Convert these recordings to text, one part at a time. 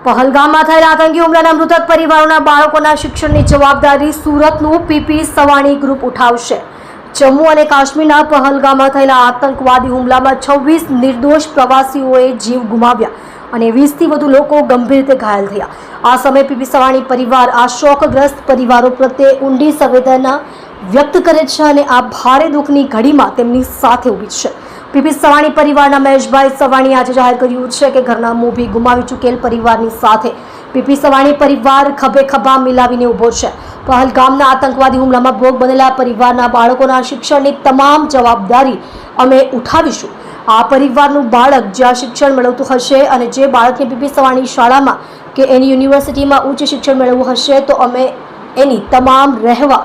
પહલગામમાં થયેલા આતંકી હુમલાના મૃતક પરિવારોના બાળકોના શિક્ષણની જવાબદારી સુરતનું પીપી સવાણી ગ્રુપ ઉઠાવશે। જમ્મુ અને કાશ્મીરના પહલગામમાં થયેલા આતંકવાદી હુમલામાં 26 નિર્દોષ પ્રવાસીઓએ જીવ ગુમાવ્યા અને 20થી વધુ લોકો ગંભીર રીતે ઘાયલ થયા। આ સમયે પીપી સવાણી પરિવાર આ શોકગ્રસ્ત પરિવારો પ્રત્યે ઊંડી સંવેદના વ્યક્ત કરે છે અને આ ભારે દુઃખની ઘડીમાં તેમની સાથે ઊભી છે। પીપી સવાણી પરિવારના મહેશભાઈ સવાણીએ આજે જાહેર કર્યું છે કે ઘરના મોભી ગુમાવી ચૂકેલ પરિવારની સાથે પીપી સવાણી પરિવાર ખભે ખભા મિલાવીને ઊભો છે। પહલગામના આતંકવાદી હુમલામાં ભોગ બનેલા પરિવારના બાળકોના શિક્ષણની તમામ જવાબદારી અમે ઉઠાવીશું। આ પરિવારનું બાળક જ્યાં શિક્ષણ મેળવતું હશે અને જે બાળકને પીપી સવાણી શાળામાં કે એની યુનિવર્સિટીમાં ઉચ્ચ શિક્ષણ મેળવવું હશે તો અમે એની તમામ રહેવા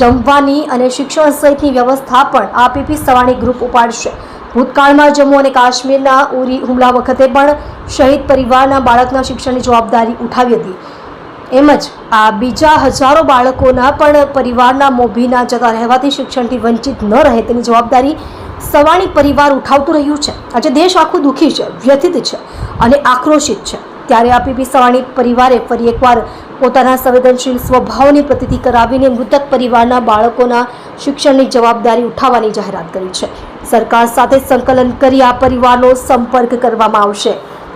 જમવાની અને શિક્ષણ સહિતની વ્યવસ્થા પણ આ પીપી સવાણી ગ્રુપ ઉપાડશે। ભૂતકાળમાં જમ્મુ અને કાશ્મીરના ઉરી હુમલા વખતે પણ શહીદ પરિવારના બાળકના શિક્ષણની જવાબદારી ઉઠાવી હતી। એમ જ આ બીજા હજારો બાળકોના પણ પરિવારના મોભીના જતા રહેવાથી શિક્ષણથી વંચિત ન રહે તેની જવાબદારી સવાણી પરિવાર ઉઠાવતું રહ્યું છે। આજે દેશ આખું દુઃખી છે, વ્યથિત છે અને આક્રોશિત છે। ત્યારે આ પીપી સવાણી પરિવારે ફરી એકવાર પોતાના સંવેદનશીલ સ્વભાવની પ્રતીતિ કરાવીને મૃતક પરિવારના બાળકોના શિક્ષણની જવાબદારી ઉઠાવવાની જાહેરાત કરી છે। સરકાર સાથે સંકલન કરી આ પરિવારનો સંપર્ક કરવામાં આવશે।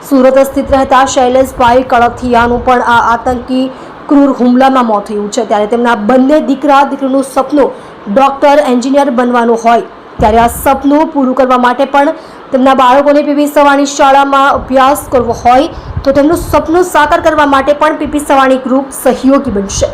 સુરત સ્થિત રહેતા શૈલેષભાઈ કળથિયાનું પણ આ આતંકી ક્રૂર હુમલામાં મોત થયું છે। ત્યારે તેમના બંને દીકરા દીકરીનું સપનું ડૉક્ટર, એન્જિનિયર બનવાનું હોય ત્યારે આ સપનું પૂરું કરવા માટે પણ તેમના બાળકોને પીપી સવાણી શાળામાં અભ્યાસ કરવો હોય તો તેમનું સપનું સાકાર કરવા માટે પણ પીપી સવાણી ગ્રુપ સહયોગી બનશે।